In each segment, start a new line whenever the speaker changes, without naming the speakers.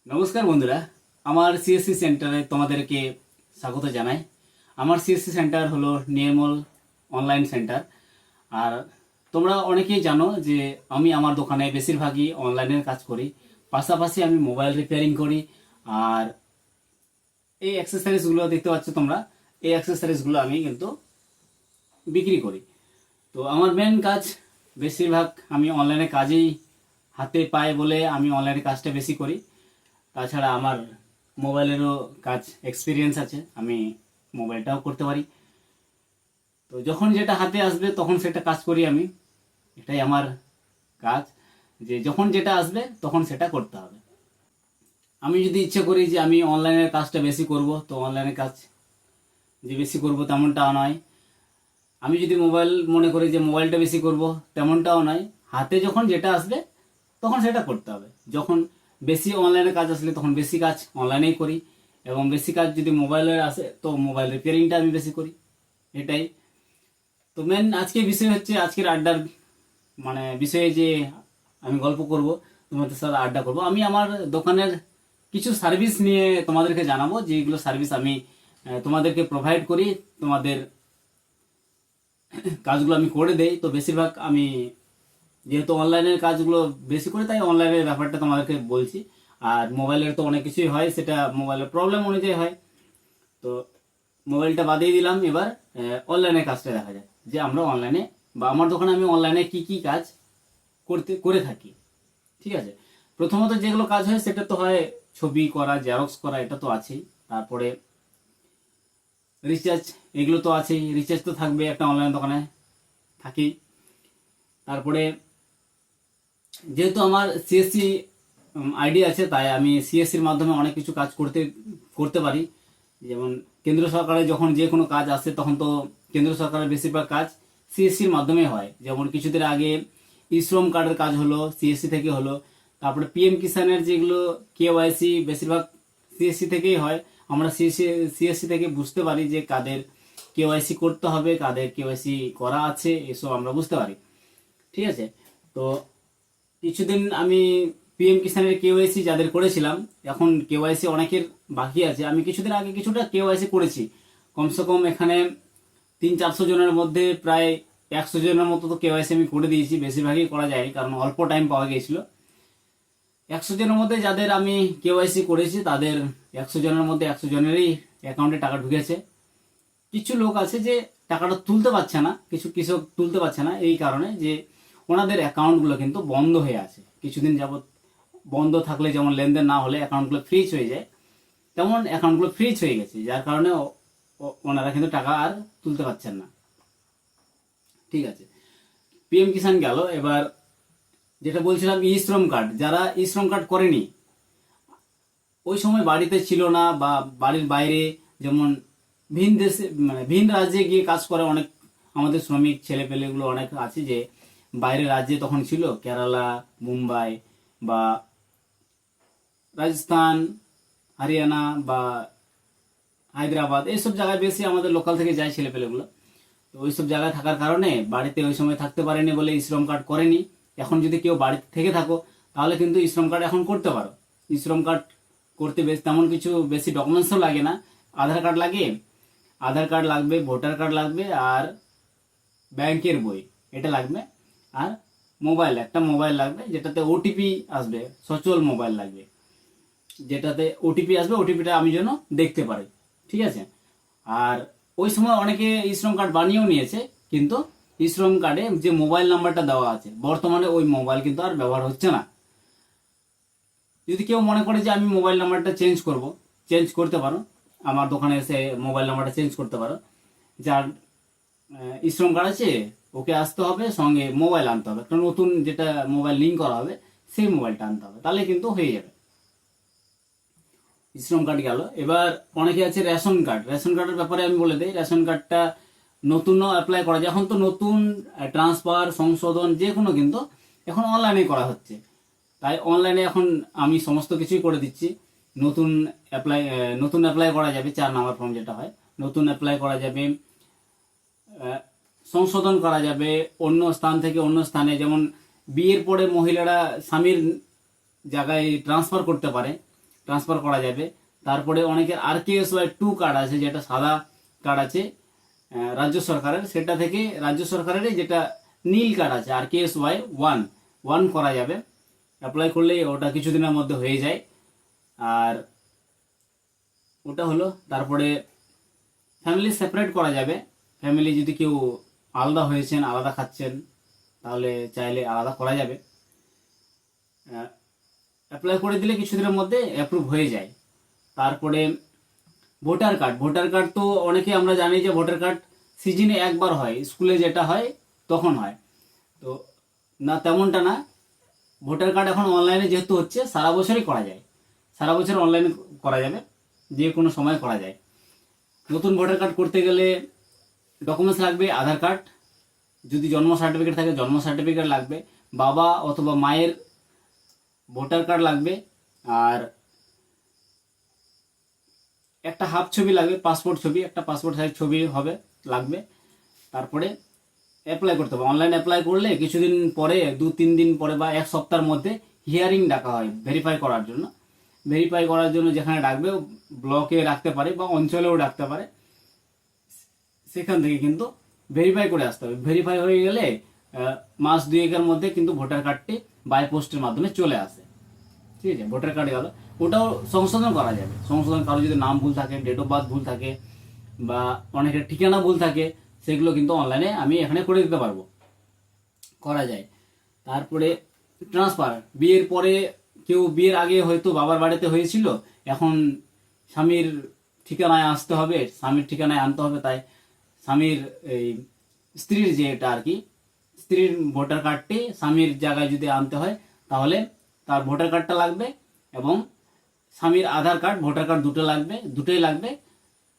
নমস্কার বন্ধুরা, আমার সিএসসি সেন্টারে তোমাদেরকে স্বাগত জানাই। আমার সিএসসি সেন্টার হলো নির্মল অনলাইন সেন্টার। আর তোমরা অনেকেই জানো যে আমি আমার দোকানে বেশিরভাগই অনলাইনের কাজ করি, পাশাপাশি আমি মোবাইল রিপেয়ারিং করি। আর এই অ্যাক্সেসরিজগুলো দেখতে পাচ্ছ তোমরা, এই অ্যাক্সেসরিজগুলো আমি কিন্তু বিক্রি করি। তো আমার মেন কাজ বেশিরভাগ আমি অনলাইনে কাজেই হাতে পাই বলে আমি অনলাইনে কাজটা বেশি করি। তাছাড়া আমার মোবাইলেরও কাজ এক্সপিরিয়েন্স আছে, আমি মোবাইলটাও করতে পারি। তো যখন যেটা হাতে আসবে তখন সেটা কাজ করি আমি। এটাই আমার কাজ, যে যখন যেটা আসবে তখন সেটা করতে হবে। আমি যদি ইচ্ছে করি যে আমি অনলাইনের কাজটা বেশি করব, তো অনলাইনের কাজ যে বেশি করব তেমনটাও নয়। আমি যদি মোবাইল মনে করি যে মোবাইলটা বেশি করব, তেমনটাও নয়। হাতে যখন যেটা আসবে তখন সেটা করতে হবে। যখন বেশি অনলাইনে কাজ আসলে তখন বেশি কাজ অনলাইনেই করি, এবং বেশি কাজ যদি মোবাইলের আসে তো মোবাইল রিপেয়ারিংটা আমি বেশি করি। এটাই তো মেন আজকের বিষয় হচ্ছে, আজকের আড্ডার বিষয়ে যে আমি গল্প করব, তোমাদের সাথে আড্ডা করব। আমি আমার দোকানের কিছু সার্ভিস নিয়ে তোমাদেরকে জানাবো, যেগুলো সার্ভিস আমি তোমাদেরকে প্রোভাইড করি। তোমাদের কাজগুলো আমি করে দেই। তো বেশিরভাগ আমি যেহেতু অনলাইনের কাজগুলো বেশি করে, তাই অনলাইনের ব্যাপারটা তোমাদেরকে বলছি। আর মোবাইলের তো অনেক কিছুই হয়, সেটা মোবাইলের প্রবলেম অনুযায়ী হয়। তো মোবাইলটা বাদিয়ে দিলাম, এবার অনলাইনের কাজটা দেখা যায় যে আমরা অনলাইনে বা আমার দোকানে আমি অনলাইনে কি কি কাজ করে থাকি। ঠিক আছে, প্রথমত যেগুলো কাজ হয় সেটা তো হয় ছবি করা, জেরক্স করা, এটা তো আছেই। তারপরে রিচার্জ, এগুলো তো আছেই। রিচার্জ তো থাকবে, একটা অনলাইন দোকানে থাকি। তারপরে যেহেতু আমার সিএসসি আইডি আছে, তাই আমি সিএসসির মাধ্যমে অনেক কিছু কাজ করতে পারি। যেমন কেন্দ্র সরকারের যখন যে কোনো কাজ আসে, তখন তো কেন্দ্র সরকারের বেশিরভাগ কাজ সিএসসির মাধ্যমে হয়। যেমন কিছুদিন আগে ই শ্রম কার্ডের কাজ হলো, সিএসসি থেকে হলো। তারপরে পিএম কিষানের যেগুলো কেওয়াইসি, বেশিরভাগ সিএসসি থেকেই হয়। আমরা সিএসসি থেকে বুঝতে পারি যে কাদের কেওয়াইসি করতে হবে, কাদের কেওয়াইসি করা আছে, এসব আমরা বুঝতে পারি। ঠিক আছে, তো কিছুদিন আমি পিএম কিষানের কেওয়াইসি যাদের করেছিলাম, এখন কেওয়াইসি অনেকের বাকি আছে। আমি কিছুদিন আগে কিছুটা কেওয়াইসি করেছি, কমসে কম এখানে 300-400 জনের মধ্যে প্রায় 100 জনের মতো তো কেওয়াইসি আমি করে দিয়েছি। বেশিরভাগই করা যায়নি, কারণ অল্প টাইম পাওয়া গিয়েছিল। 100 জনের মধ্যে যাদের আমি কেওয়াইসি করেছি, তাদের 100 জনের মধ্যে 100 জনেরই অ্যাকাউন্টে টাকা ঢুকেছে। কিছু লোক আছে যে টাকাটা তুলতে পারছে না, কিছু কৃষক তুলতে পারছে না, এই কারণে যে ওনাদের অ্যাকাউন্টগুলো কিন্তু বন্ধ হয়ে আছে কিছুদিন যাবত। বন্ধ থাকলে যেমন লেনদেন না হলে অ্যাকাউন্টগুলো ফ্রিজ হয়ে যায়, তেমন অ্যাকাউন্টগুলো ফ্রিজ হয়ে গেছে, যার কারণে ওনারা কিন্তু টাকা আর তুলতে পারছেন না। ঠিক আছে, পিএম কিষাণ গেল। এবার যেটা বলছিলাম, ই শ্রম কার্ড, যারা ই শ্রম কার্ড করেনি, ওই সময় বাড়িতে ছিল না বা বাড়ির বাইরে, যেমন ভিন দেশে ভিন রাজ্যে গিয়ে কাজ করে অনেক আমাদের শ্রমিক ছেলেপেলেগুলো অনেক আছে যে বাইরের রাজ্যে তখন ছিল, কেরালা, মুম্বাই বা রাজস্থান, হরিয়ানা বা হায়দ্রাবাদ, এইসব জায়গায় বেশি আমাদের লোকাল থেকে যায় ছেলেপেলেগুলো। তো ওইসব জায়গায় থাকার কারণে বাড়িতে ওই সময় থাকতে পারেনি বলে ই শ্রম কার্ড করেনি। এখন যদি কেউ বাড়িতে থেকে থাকো, তাহলে কিন্তু ই শ্রম কার্ড এখন করতে পারো। ই শ্রম কার্ড করতে বেশ তেমন কিছু বেশি ডকুমেন্টসও লাগে না। আধার কার্ড লাগে, আধার কার্ড লাগবে, ভোটার কার্ড লাগবে, আর ব্যাংকের বই এটা লাগবে। আর একটা মোবাইল লাগবে, যেটাতে ওটিপি আসবে, সচল মোবাইল লাগবে, যেটাতে ওটিপি আসবে, ওটিপিটা আমি যেন দেখতে পারি। ঠিক আছে, আর ওই সময় অনেকে ই শ্রম কার্ড বানিয়েও নিয়েছে, কিন্তু ই শ্রম কার্ডে যে মোবাইল নাম্বারটা দেওয়া আছে, বর্তমানে ওই মোবাইল কিন্তু আর ব্যবহার হচ্ছে না। যদি কেউ মনে করে যে আমি মোবাইল নাম্বারটা চেঞ্জ করতে পারো, আমার দোকানে এসে মোবাইল নাম্বারটা চেঞ্জ করতে পারো। যার ই শ্রম কার্ড আছে, ওকে আসতে হবে, সঙ্গে মোবাইল আনতে হবে, একটা নতুন যেটা মোবাইল লিঙ্ক করা হবে সেই মোবাইলটা আনতে হবে, তাহলে কিন্তু হয়ে যাবে। ই শ্রম কার্ড গেল। এবার অনেকে আছে রেশন কার্ড। রেশন কার্ডের ব্যাপারে আমি বলে দিই, রেশন কার্ডটা নতুনও অ্যাপ্লাই করা যায়। এখন তো নতুন ট্রান্সফার, সংশোধন যে কোনো কিন্তু এখন অনলাইনে করা হচ্ছে। তাই অনলাইনে এখন আমি সমস্ত কিছুই করে দিচ্ছি। নতুন অ্যাপ্লাই করা যাবে, 4 নাম্বার ফর্ম যেটা হয়, নতুন অ্যাপ্লাই করা যাবে, সংশোধন করা যাবে অন্য স্থান থেকে অন্য স্থানে। যেমন বিয়ের পরে মহিলারা স্বামীর জায়গায় ট্রান্সফার করতে পারে, ট্রান্সফার করা যাবে। তারপরে অনেকের RKSY-2 কার্ড আছে, যেটা সাদা কার্ড আছে রাজ্য সরকারের, সেটা থেকে রাজ্য সরকারের যেটা নীল কার্ড আছে RKSY-1 করা যাবে। অ্যাপ্লাই করলেই ওটা কিছুদিনের মধ্যে হয়ে যায়। আর ওটা হলো। তারপরে ফ্যামিলি সেপারেট করা যাবে। ফ্যামিলি যদি কেউ আলাদা হয়েছেন, আলাদা খাচ্ছেন, তাহলে চাইলে আলাদা করা যাবে। অ্যাপ্লাই করে দিলে কিছুদিনের মধ্যে অ্যাপ্রুভ হয়ে যায়। তারপরে ভোটার কার্ড তো অনেকে আমরা জানি যে ভোটার কার্ড সিজনে একবার হয়, স্কুলে যেটা হয় তখন হয়। তো না, তেমনটা না। ভোটার কার্ড এখন অনলাইনে যেহেতু হচ্ছে, সারা বছরই করা যায়, সারা বছর অনলাইনে করা যাবে, যে কোনো সময় করা যায়। নতুন ভোটার কার্ড করতে গেলে ডকুমেন্টস লাগবে আধার কার্ড, যদি জন্ম সার্টিফিকেট থাকে জন্ম সার্টিফিকেট লাগবে, বাবা অথবা মায়ের ভোটার কার্ড লাগবে, আর একটা হাফ ছবি লাগবে, পাসপোর্ট ছবি, একটা পাসপোর্ট সাইজ ছবি হবে লাগবে। তারপরে অ্যাপ্লাই করতে হবে। অনলাইন অ্যাপ্লাই করলে কিছুদিন পরে, 2-3 দিন পরে বা এক সপ্তাহের মধ্যে হিয়ারিং ডাকা হয় ভেরিফাই করার জন্য। ভেরিফাই করার জন্য যেখানে ডাকবে, ব্লকে রাখতে পারে বা অঞ্চলেও ডাকতে পারে, সেখান থেকে কিন্তু ভেরিফাই করে আসতে হবে। ভেরিফাই হয়ে গেলে মাস 2-1-এর মধ্যে কিন্তু ভোটার কার্ডটি বাই পোস্টের মাধ্যমে চলে আসে। ঠিক আছে, ভোটার কার্ড গেল, ওটাও সংশোধন করা যাবে। সংশোধন, কারো যদি নাম ভুল থাকে, ডেট অফ বার্থ ভুল থাকে, বা অনেকের ঠিকানা ভুল থাকে, সেগুলো কিন্তু অনলাইনে আমি এখানে করে দিতে পারবো, করা যায়। তারপরে ট্রান্সফার, বিয়ের পরে কেউ বিয়ের আগে হয়তো বাবার বাড়িতে হয়েছিল, এখন স্বামীর ঠিকানায় আসতে হবে, স্বামীর ঠিকানায় আনতে হবে, তাই স্বামীর এই স্ত্রীর যেটা আর কি, স্ত্রীর ভোটার কার্ডটি স্বামীর জায়গায় যদি আনতে হয়, তাহলে তার ভোটার কার্ডটা লাগবে, এবং স্বামীর আধার কার্ড, ভোটার কার্ড দুটোই লাগবে,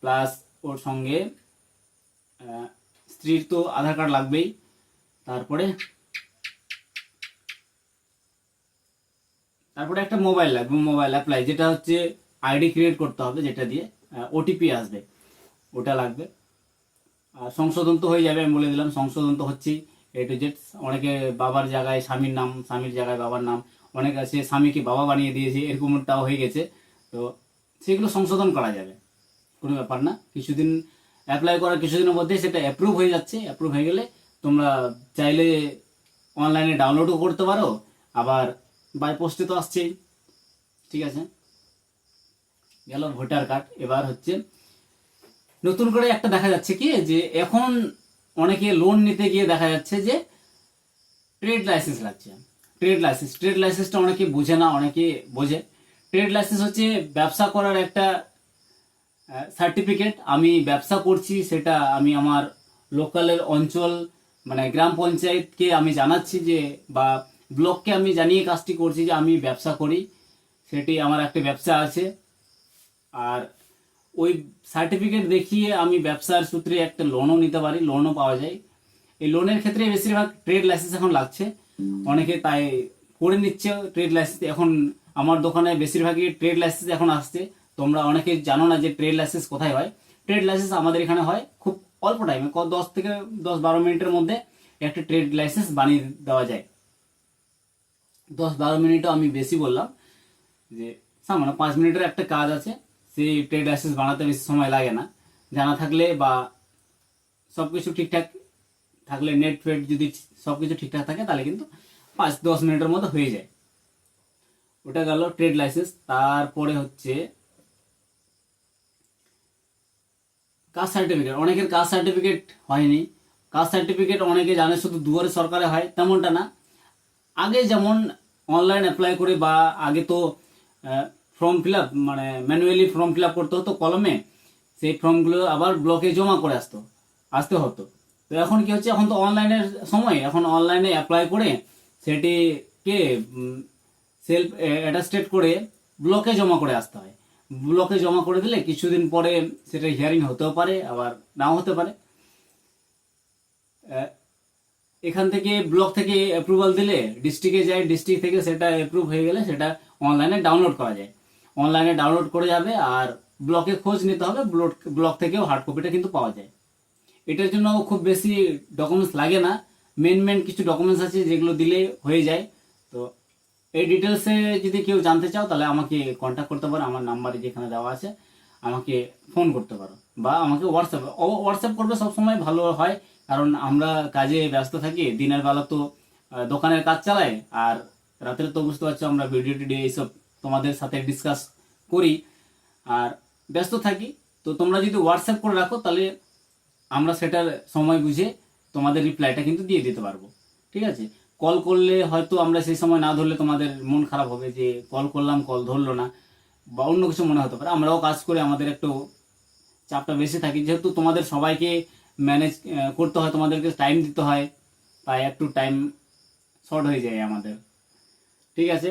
প্লাস ওর সঙ্গে স্ত্রীর তো আধার কার্ড লাগবেই। তারপরে একটা মোবাইল লাগবে, মোবাইল অ্যাপ্লাই, যেটা হচ্ছে আইডি ক্রিয়েট করতে হবে, যেটা দিয়ে ওটিপি আসবে, ওটা লাগবে। আর সংশোধন তো হয়ে যাবে, আমি বলে দিলাম, সংশোধন তো হচ্ছেই A to Z। অনেকে বাবার জায়গায় স্বামীর নাম, স্বামীর জায়গায় বাবার নাম, অনেক আছে স্বামীকে বাবা বানিয়ে দিয়েছে, এরকমটাও হয়ে গেছে। তো সেগুলো সংশোধন করা যাবে, কোনো ব্যাপার না। কিছুদিন অ্যাপ্লাই করার কিছুদিনের মধ্যে সেটা অ্যাপ্রুভ হয়ে যাচ্ছে। অ্যাপ্রুভ হয়ে গেলে তোমরা চাইলে অনলাইনে ডাউনলোডও করতে পারো, আবার বাই পোস্টে তো আসছেই। ঠিক আছে, গেল ভোটার কার্ড। এবার হচ্ছে নতুন করে একটা দেখা যাচ্ছে কি, যে এখন অনেকে লোন নিতে গিয়ে দেখা যাচ্ছে যে ট্রেড লাইসেন্স লাগছে। ট্রেড লাইসেন্সটা অনেকে বোঝে না, অনেকে বোঝে। ট্রেড লাইসেন্স হচ্ছে ব্যবসা করার একটা সার্টিফিকেট। আমি ব্যবসা করছি, সেটা আমি আমার লোকালের অঞ্চল, মানে গ্রাম পঞ্চায়েতকে আমি জানাচ্ছি যে, বা ব্লককে আমি জানিয়ে কাজটি করছি যে আমি ব্যবসা করি, সেটি আমার একটা ব্যবসা আছে। আর ওই সার্টিফিকেট দেখিয়ে আমি ব্যবসার সূত্রে একটা লোনও নিতে পারি, লোনও পাওয়া যায়। এই লোনের ক্ষেত্রে বেশিরভাগ ট্রেড লাইসেন্স এখন লাগছে, অনেকে তাই করে নিচ্ছে ট্রেড লাইসেন্স। এখন আমার দোকানে বেশিরভাগই ট্রেড লাইসেন্স এখন আসছে। তোমরা অনেকে জানো না যে ট্রেড লাইসেন্স কোথায় হয়। ট্রেড লাইসেন্স আমাদের এখানে হয় খুব অল্প টাইমে, 10 থেকে 12 মিনিটের মধ্যে একটা ট্রেড লাইসেন্স বানিয়ে দেওয়া যায়। 10-12 মিনিটও আমি বেশি বললাম, যে সামান্য 5 মিনিটের একটা কাজ আছে, সেই ট্রেড লাইসেন্স বানাতে বেশি সময় লাগে না। জানা থাকলে বা সবকিছু ঠিকঠাক থাকলে, নেট ফেট যদি সবকিছু ঠিকঠাক থাকে, তাহলে কিন্তু 5-10 মিনিটের মধ্যে হয়ে যায়। ওটা গেল ট্রেড লাইসেন্স। তারপরে হচ্ছে কাস্ট সার্টিফিকেট। অনেকের কাস্ট সার্টিফিকেট হয়নি। কাস্ট সার্টিফিকেট অনেকে জানে শুধু দুয়ারে সরকারে হয়, তেমনটা না। আগে যেমন অনলাইন অ্যাপ্লাই করে, বা আগে তো ফর্ম ফিল আপ, মানে ম্যানুয়ালি ফর্ম ফিল আপ করতে হতো কলমে, সেই ফর্মগুলো আবার ব্লকে জমা করে আসতে হতো। তো এখন কি হচ্ছে, এখন তো অনলাইনের সময়, এখন অনলাইনে অ্যাপ্লাই করে সেটিকে সেলফ অ্যাটাস্টেড করে ব্লকে জমা করে আসতে হয়। ব্লকে জমা করে দিলে কিছুদিন পরে সেটা হিয়ারিং হতেও পারে, আবার নাও হতে পারে। এখান থেকে ব্লক থেকে অ্যাপ্রুভাল দিলে ডিস্ট্রিক্টে যায়, ডিস্ট্রিক্ট থেকে সেটা অ্যাপ্রুভ হয়ে গেলে সেটা অনলাইনে ডাউনলোড করা যায়। অনলাইনে ডাউনলোড করে যাবে, আর ব্লকে খোঁজ নিতে হবে, ব্লক থেকেও হার্ড কপিটা কিন্তু পাওয়া যায়। এটার জন্য খুব বেশি ডকুমেন্টস লাগে না, মেন কিছু ডকুমেন্টস আছে যেগুলো দিলে হয়ে যায়। তো এই ডিটেলসে যদি কেউ জানতে চাও তাহলে আমাকে কন্ট্যাক্ট করতে পারো, আমার নাম্বারে যেখানে দেওয়া আছে আমাকে ফোন করতে পারো বা আমাকে হোয়াটসঅ্যাপ করবে, সবসময় ভালো হয়। কারণ আমরা কাজে ব্যস্ত থাকি, দিনের বেলা তো দোকানের কাজ চালাই, আর রাতের তো বুঝতে পারছো আমরা ভিডিও টিডিও এইসব তোমাদের সাথে ডিসকাস করি আর ব্যস্ত থাকি। তো তোমরা যদি হোয়াটসঅ্যাপ করে রাখো তাহলে আমরা সেটার সময় বুঝে তোমাদের রিপ্লাইটা কিন্তু দিয়ে দিতে পারবো। ঠিক আছে, কল করলে হয়তো আমরা সেই সময় না ধরলে তোমাদের মন খারাপ হবে যে কল করলাম কল ধরলো না, বা অন্য কিছু মনে হতে পারে। আমরাও কাজ করে আমাদের একটু চাপটা বেশি থাকি, যেহেতু তোমাদের সবাইকে ম্যানেজ করতে হয়, তোমাদেরকে টাইম দিতে হয়, তাই একটু টাইম শর্ট হয়ে যায় আমাদের। ঠিক আছে,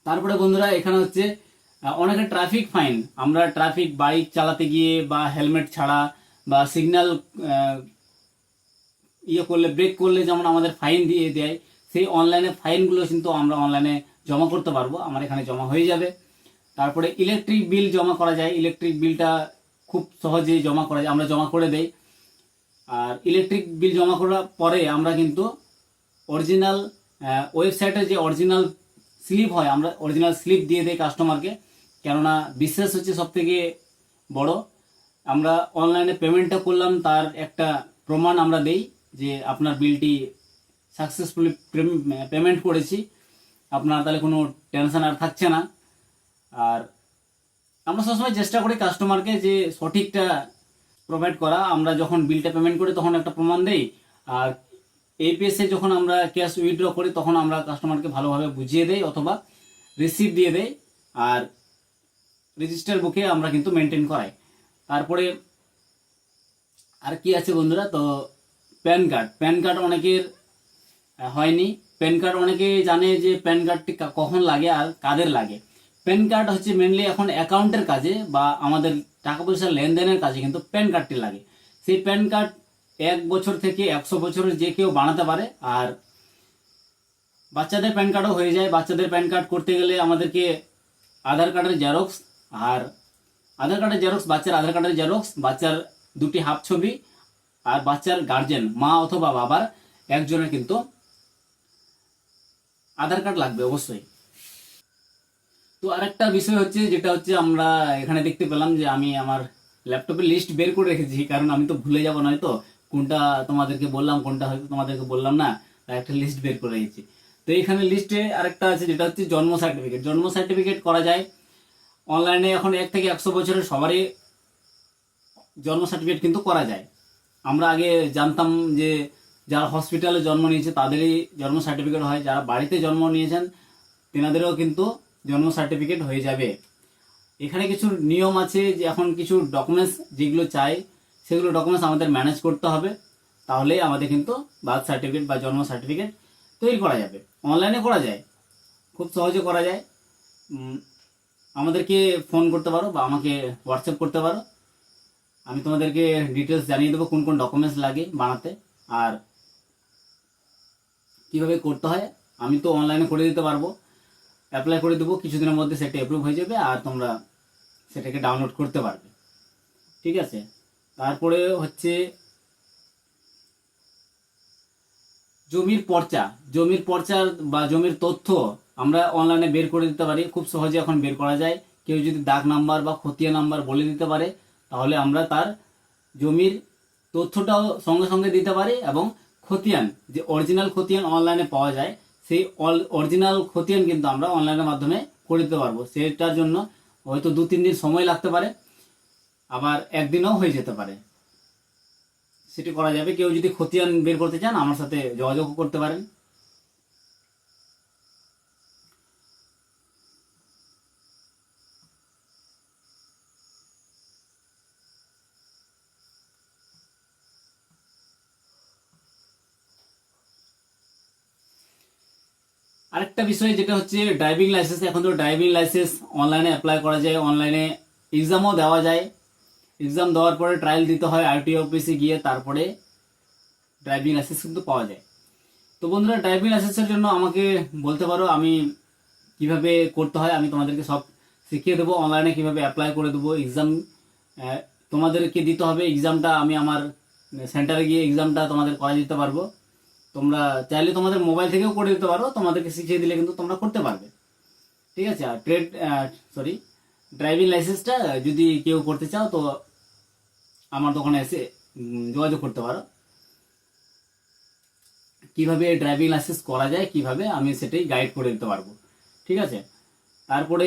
তারপরে বন্ধুরা এখানে হচ্ছে অনেকে ট্রাফিক ফাইন, আমরা ট্রাফিক বাইক চালাতে গিয়ে বা হেলমেট ছাড়া বা সিগন্যাল ইয়ে করলে, ব্রেক করলে যেমন আমাদের ফাইন দিয়ে দেয়, সেই অনলাইনে ফাইনগুলো কিন্তু আমরা অনলাইনে জমা করতে পারবো, আমার এখানে জমা হয়ে যাবে। তারপরে ইলেকট্রিক বিল জমা করা যায়, ইলেকট্রিক বিলটা খুব সহজেই জমা করা যায়, আমরা জমা করে দেই। আর ইলেকট্রিক বিল জমা করার পরে আমরা কিন্তু অরিজিনাল ওয়েবসাইটে যে অরিজিনাল স্লিপ হয়, আমরা অরিজিনাল স্লিপ দিয়ে দেই কাস্টমারকে, কেননা বিশ্বাস হচ্ছে সব থেকে বড়। আমরা অনলাইনে পেমেন্টটা করলাম, তার একটা প্রমাণ আমরা দেই যে আপনার বিলটি সাকসেসফুলি পেমেন্ট করেছি, আপনার তাহলে কোনো টেনশন আর থাকছে না। আর আমরা সবসময় চেষ্টা করি কাস্টমারকে যে সঠিকটা প্রোভাইড করা। আমরা যখন বিলটা পেমেন্ট করি তখন একটা প্রমাণ দেই, আর এপিএসে যখন আমরা ক্যাশ উইথড্র করি তখন আমরা কাস্টমারকে ভালোভাবে বুঝিয়ে দেই অথবা রিসিপ্ট দিয়ে দেই, আর রেজিস্টার বুকে আমরা কিন্তু মেনটেন করাই। তারপরে আর কি আছে বন্ধুরা, তো প্যান কার্ড, প্যান কার্ড অনেকের হয়নি। প্যান কার্ড অনেকে জানে যে প্যান কার্ডটি কখন লাগে আর কাদের লাগে। প্যান কার্ড হচ্ছে মেনলি এখন অ্যাকাউন্টের কাজে বা আমাদের টাকা পয়সা লেনদেনের কাজে কিন্তু প্যান কার্ডটি লাগে। সেই প্যান কার্ড 1 বছর থেকে 100 বছরের যে কেউ বানাতে পারে। আর বাচ্চাদের প্যান কার্ডও হয়ে যায়। বাচ্চাদের প্যান কার্ড করতে গেলে আমাদেরকে আধার কার্ডের জেরক্স, আর আধার কার্ডের জেরক্স, বাচ্চার আধার কার্ডের জেরক্স, বাচ্চার 2টি হাফ ছবি, আর বাচ্চার গার্জেন মা অথবা বাবার একজনের কিন্তু আধার কার্ড লাগবে অবশ্যই। তো আরেকটা বিষয় হচ্ছে, যেটা হচ্ছে আমরা এখানে দেখতে পেলাম যে আমি আমার ল্যাপটপে লিস্ট বের করে রেখেছি, কারণ আমি তো ভুলে যাবো, নয়তো কোনটা তোমাদেরকে বললাম কোনটা হয়তো তোমাদেরকে বললাম না, তাই একটা লিস্ট বের করে রেখেছি। তো এখানে লিস্টে আরেকটা আছে যেটা হচ্ছে জন্ম সার্টিফিকেট। জন্ম সার্টিফিকেট করা যায় অনলাইনে, এখন 1 থেকে 100 বছরের সবারই জন্ম সার্টিফিকেট কিন্তু করা যায়। আমরা আগে জানতাম যে যারা হসপিটালে জন্ম নিয়েছে তাদেরই জন্ম সার্টিফিকেট হয়, যারা বাড়িতে জন্ম নিয়েছেন তেনাদেরও কিন্তু জন্ম সার্টিফিকেট হয়ে যাবে। এখানে কিছু নিয়ম আছে, যে এখন কিছু ডকুমেন্টস যেগুলো চাই সেগুলো ডকুমেন্টস আমাদের ম্যানেজ করতে হবে, তাহলে আমাদের কিন্তু বার্থ সার্টিফিকেট বা জন্ম সার্টিফিকেট তৈরি করা যাবে। অনলাইনে করা যায়, খুব সহজে করা যায়। আমাদেরকে ফোন করতে পারো বা আমাকে হোয়াটসঅ্যাপ করতে পারো, আমি তোমাদেরকে ডিটেলস জানিয়ে দেবো কোন কোন ডকুমেন্টস লাগে বানাতে আর কিভাবে করতে হয়। আমি তো অনলাইনে করে দিতে পারবো, অ্যাপ্লাই করে দেবো, কিছুদিনের মধ্যে সেটা অ্যাপ্রুভ হয়ে যাবে আর তোমরা সেটাকে ডাউনলোড করতে পারবে। ঠিক আছে, তারপরে হচ্ছে জমির পর্চা। জমির পর্চা বা জমির তথ্য আমরা অনলাইনে বের করে দিতে পারি, খুব সহজে এখন বের করা যায়। কেউ যদি দাগ নাম্বার বা খতিয়ান নাম্বার বলে দিতে পারে তাহলে আমরা তার জমির তথ্যটাও সঙ্গে সঙ্গে দিতে পারি, এবং খতিয়ান, যে অরিজিনাল খতিয়ান অনলাইনে পাওয়া যায়, সেই অরিজিনাল খতিয়ান কিন্তু আমরা অনলাইনের মাধ্যমে করে দিতে পারবো। সেটার জন্য হয়তো 2-3 দিন সময় লাগতে পারে, আবার একদিনও হয়ে যেতে পারে, সেটি করা যাবে। কেউ যদি খতিয়ান বের করতে চান আমার সাথে যোগাযোগ করতে পারেন। আরেকটা বিষয় যেটা হচ্ছে ড্রাইভিং লাইসেন্স। এখন তো ড্রাইভিং লাইসেন্স অনলাইনে অ্যাপ্লাই করা যায়, অনলাইনে এক্সামও দেওয়া যায়। এক্সাম দেওয়ার পরে ট্রায়াল দিতে হয় আরটিও অফিসে গিয়ে, তারপরে ড্রাইভিং লাইসেন্স কিন্তু পাওয়া যায়। তো বন্ধুরা, ড্রাইভিং লাইসেন্সের জন্য আমাকে বলতে পারো আমি কিভাবে করতে হয়, আমি তোমাদেরকে সব শিখিয়ে দেবো। অনলাইনে কিভাবে অ্যাপ্লাই করে দেবো, এক্সাম তোমাদেরকে দিতে হবে, এক্সামটা আমি আমার সেন্টারে গিয়ে এক্সামটা তোমাদের করা দিতে পারবো। তো তোমরা চাইলে তোমাদের মোবাইল থেকেও করে দিতে পারো, তোমাদেরকে শিখিয়ে দিলে কিন্তু তোমরা করতে পারবে। ঠিক আছে। আর ড্রাইভিং লাইসেন্সটা যদি কেউ করতে চাও তো আমার দোকানে এসে যোগাযোগ করতে পারো। কিভাবে ড্রাইভিং লাইসেন্স করা যায় কিভাবে, আমি সেটাই গাইড করে দিতে পারবো। ঠিক আছে। তারপরে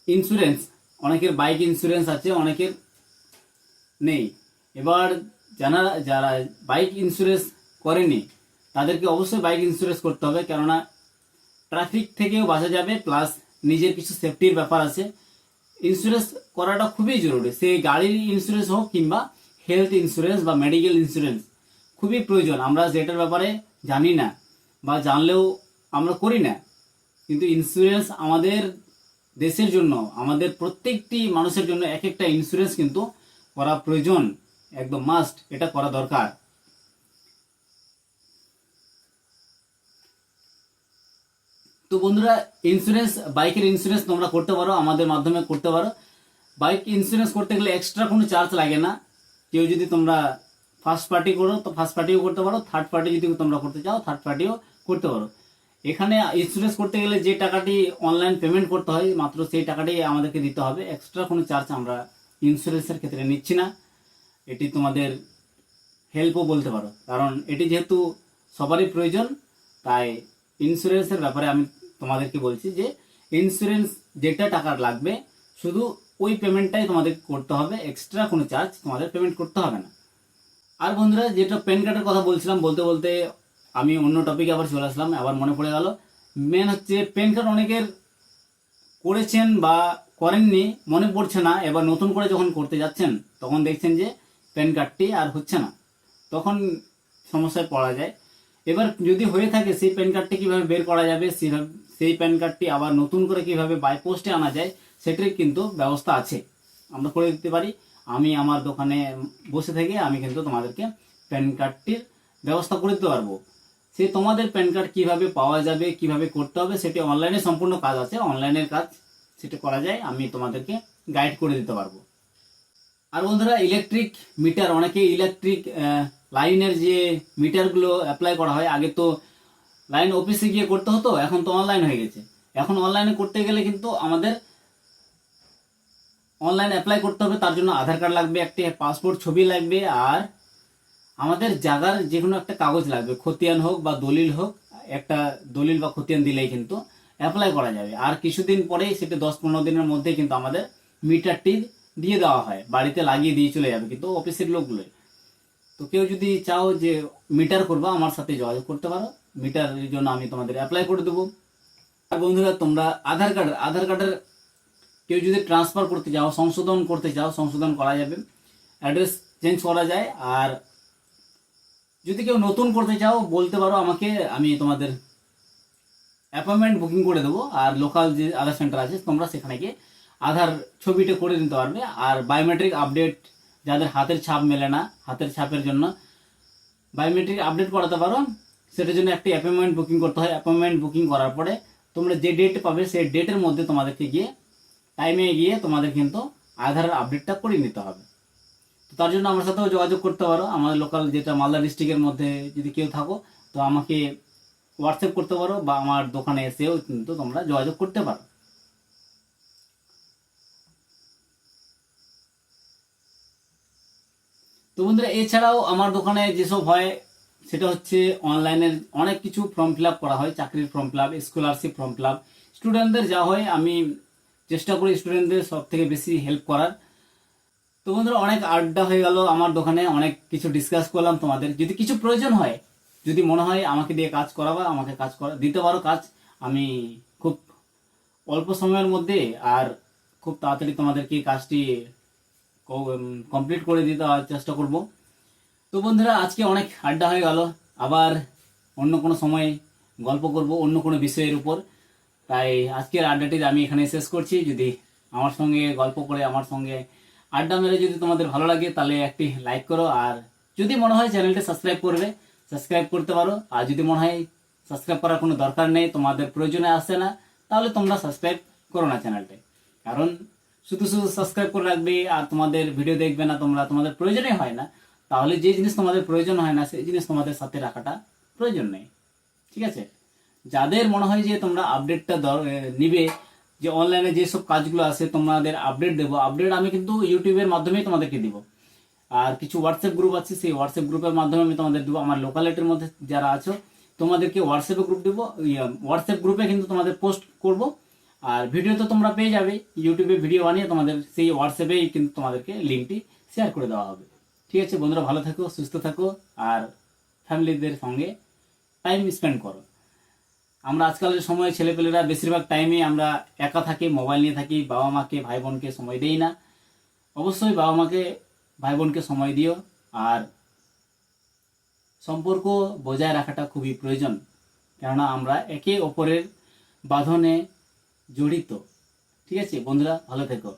ইন্স্যুরেন্স, অনেকের বাইক ইন্স্যুরেন্স আছে, অনেকের নেই। এবার যারা বাইক ইন্স্যুরেন্স করেনি তাদেরকে অবশ্যই বাইক ইন্স্যুরেন্স করতে হবে, কেননা ট্রাফিক থেকেও বাঁচা যাবে, প্লাস নিজের কিছু সেফটির ব্যাপার আছে। ইন্স্যুরেন্স করাটা খুবই জরুরি, সে গাড়ির ইন্স্যুরেন্স হোক কিংবা হেলথ ইন্স্যুরেন্স বা মেডিকেল ইন্স্যুরেন্স খুবই প্রয়োজন। আমরা যেটার ব্যাপারে জানি না বা জানলেও আমরা করি না, কিন্তু ইন্স্যুরেন্স আমাদের দেশের জন্য, আমাদের প্রত্যেকটি মানুষের জন্য এক একটা ইন্স্যুরেন্স কিন্তু করা প্রয়োজন, একদম মাস্ট, এটা করা দরকার। তো বন্ধুরা, ইন্স্যুরেন্স, বাইকের ইন্স্যুরেন্স তোমরা করতে পারো, আমাদের মাধ্যমে করতে পারো। বাইক ইন্স্যুরেন্স করতে গেলে এক্সট্রা কোনো চার্জ লাগে না। কেউ যদি তোমরা ফার্স্ট পার্টি করো তো ফার্স্ট পার্টিও করতে পারো, থার্ড পার্টি যদি তোমরা করতে চাও থার্ড পার্টিও করতে পারো। এখানে ইন্স্যুরেন্স করতে গেলে যে টাকাটি অনলাইন পেমেন্ট করতে হয় মাত্র সেই টাকাটি আমাদেরকে দিতে হবে, এক্সট্রা কোনো চার্জ আমরা ইন্স্যুরেন্সের ক্ষেত্রে নিচ্ছি না। এটি তোমাদের হেল্পও বলতে পারো, কারণ এটি যেহেতু সবারই প্রয়োজন, তাই ইন্স্যুরেন্সের ব্যাপারে আমি তোমাদেরকে বলছি যে ইন্স্যুরেন্স যেটা টাকা লাগবে শুধু ওই পেমেন্টটাই তোমাদের করতে হবে, এক্সট্রা কোনো চার্জ তোমাদের পেমেন্ট করতে হবে না। আর বন্ধুরা, যেটা প্যান কার্ডের কথা বলছিলাম, বলতে বলতে আমি অন্য টপিকে আবার চলে আসলাম, আবার মনে পড়ে গেল। মেন হচ্ছে প্যান কার্ড অনেকের করেছেন বা করেননি মনে পড়ছে না, এবার নতুন করে যখন করতে যাচ্ছেন তখন দেখছেন যে প্যান কার্ডটি আর হচ্ছে না, তখন সমস্যায় পড়া যায়। এবার যদি হয়ে থাকে সেই প্যান কার্ডটি কীভাবে বের করা যাবে, সেই প্যান কার্ডটি আবার নতুন করে কীভাবে বাই পোস্টে আনা যায় সেটির কিন্তু ব্যবস্থা আছে, আমরা করে দিতে পারি। আমি আমার দোকানে বসে থেকে আমি কিন্তু তোমাদেরকে প্যান কার্ডটির ব্যবস্থা করে দিতে পারবো। সে তোমাদের প্যান কার্ড কীভাবে পাওয়া যাবে, কিভাবে করতে হবে, সেটি অনলাইনে সম্পূর্ণ কাজ আছে, অনলাইনের কাজ সেটা করা যায়, আমি তোমাদেরকে গাইড করে দিতে পারবো। আর বন্ধুরা, ইলেকট্রিক মিটার, অনেকে ইলেকট্রিক লাইনের যে মিটারগুলো অ্যাপ্লাই করা হয়, আগে তো লাইন অফিসে গিয়ে করতে হতো, এখন তো অনলাইন হয়ে গেছে। এখন অনলাইনে করতে গেলে কিন্তু আমাদের অনলাইন অ্যাপ্লাই করতে হবে, তার জন্য আধার কার্ড লাগবে, একটি পাসপোর্ট ছবি লাগবে, আর আমাদের জায়গার যে কোনো একটা কাগজ লাগবে, খতিয়ান হোক বা দলিল হোক, একটা দলিল বা খতিয়ান দিলেই কিন্তু অ্যাপ্লাই করা যাবে। আর কিছুদিন পরেই, সেটা 10-15 দিনের মধ্যে কিন্তু আমাদের মিটারটি দিয়ে দেওয়া হয়, বাড়িতে লাগিয়ে দিয়ে চলে যাবে কিন্তু অফিসের লোকগুলোই। তো কেউ যদি চাও যে মিটার করবা, আমার সাথে যোগাযোগ করতে পারো, মিটারের জন্য আমি তোমাদের অ্যাপ্লাই করে দেবো। আর বন্ধুরা, তোমরা আধার কার্ডের কেউ যদি ট্রান্সফার করতে চাও, সংশোধন করতে চাও, সংশোধন করা যাবে, অ্যাড্রেস চেঞ্জ করা যায়। আর যদি কেউ নতুন করতে চাও বলতে পারো আমাকে, আমি তোমাদের অ্যাপয়েন্টমেন্ট বুকিং করে দেবো। আর লোকাল যে আধার সেন্টার আছে তোমরা সেখানে গিয়ে আধার ছবিটা করে নিতে পারবে। আর বায়োমেট্রিক আপডেট, যাদের হাতের ছাপ মেলে না, হাতের ছাপের জন্য বায়োমেট্রিক আপডেট করাতে পারো, সেটার জন্য একটি অ্যাপয়েন্টমেন্ট বুকিং করতে হয়। অ্যাপয়েন্টমেন্ট বুকিং করার পরে তোমরা যে ডেট পাবে সেই ডেটের মধ্যে তোমাদেরকে গিয়ে টাইমে গিয়ে তোমাদের কিন্তু আধারের আপডেটটা করে নিতে হবে। তো তার জন্য আমার সাথেও যোগাযোগ করতে পারো, আমাদের লোকাল যেটা মালদা ডিস্ট্রিক্টের মধ্যে যদি কেউ থাকো তো আমাকে হোয়াটসঅ্যাপ করতে পারো, বা আমার দোকানে এসেও কিন্তু তোমরা যোগাযোগ করতে পারো। তো বন্ধুরা, এছাড়াও আমার দোকানে যেসব হয় সেটা হচ্ছে অনলাইনের অনেক কিছু ফর্ম ফিল আপ করা হয়, চাকরির form fill up, scholarship form fill up, স্টুডেন্টদের যা হয় আমি চেষ্টা করি স্টুডেন্টদের সব থেকে বেশি হেল্প করার। তো বন্ধুরা, অনেক আড্ডা হয়ে গেল আমার দোকানে, অনেক কিছু ডিসকাস করলাম। তোমাদের যদি কিছু প্রয়োজন হয়, যদি মনে হয় আমাকে দিয়ে কাজ করাবা, আমাকে কাজ করা দিতে পারো কাজ, আমি খুব অল্প সময়ের মধ্যে আর খুব তাড়াতাড়ি তোমাদেরকে কাজটি কমপ্লিট করে দিতে চেষ্টা করব। তো বন্ধুরা, আজকে অনেক আড্ডা হয়ে গেল, আবার অন্য কোনো সময় গল্প করব অন্য কোনো বিষয়ের উপর। তাই আজকের আড্ডাটি আমি এখানে শেষ করছি। যদি আমার সঙ্গে গল্প করে, আমার সঙ্গে আড্ডা মেরে যদি তোমাদের ভালো লাগে তাহলে একটি লাইক করো, আর যদি মনে হয় চ্যানেলটি সাবস্ক্রাইব করবে, সাবস্ক্রাইব করতে পারো। আর যদি মনে হয় সাবস্ক্রাইব করার কোনো দরকার নেই, তোমাদের প্রয়োজনে আসছে না, তাহলে তোমরা সাবস্ক্রাইব করো না চ্যানেলটি। কারণ শুধু শুধু সাবস্ক্রাইব করে রাখবে আর তোমাদের ভিডিও দেখবে না তোমরা, তোমাদের প্রয়োজনই হয় না, তাহলে যে জিনিস তোমাদের প্রয়োজন হয় না সেই জিনিস তোমাদের সাথে রাখাটা প্রয়োজন নেই। ঠিক আছে, যাদের মনে হয় যে তোমরা আপডেটটা নিবে, যে অনলাইনে যেসব কাজগুলো আছে তোমাদের আপডেট দেবো, আপডেট আমি কিন্তু ইউটিউবের মাধ্যমেই তোমাদেরকে দিব। আর কিছু হোয়াটসঅ্যাপ গ্রুপ আছে, সেই হোয়াটসঅ্যাপ গ্রুপের মাধ্যমে আমি তোমাদের দেবো। আমার লোকালিটির মধ্যে যারা আছো তোমাদেরকে হোয়াটসঅ্যাপে গ্রুপ দেবো, হোয়াটসঅ্যাপ গ্রুপে কিন্তু তোমাদের পোস্ট করব। আর ভিডিও তো তোমরা পেয়ে যাবে, ইউটিউবে ভিডিও বানিয়ে তোমাদের সেই হোয়াটসঅ্যাপেই কিন্তু তোমাদেরকে লিঙ্কটি শেয়ার করে দেওয়া হবে। ঠিক আছে বন্ধুরা, ভালো থাকো, সুস্থ থাকো, আর ফ্যামিলিদের সঙ্গে টাইম স্পেন্ড করো। আমরা আজকালের সময় ছেলেপেলেরা বেশিরভাগ টাইমে আমরা একা থাকি, মোবাইল নিয়ে থাকি, বাবা মাকে ভাই বোনকে সময় দেই না। অবশ্যই বাবা মাকে ভাই বোনকে সময় দিও, আর সম্পর্ক বজায় রাখাটা খুবই প্রয়োজন, কেননা আমরা একে অপরের বাঁধনে জড়িত। ঠিক আছে বন্ধুরা, ভালো থেকো।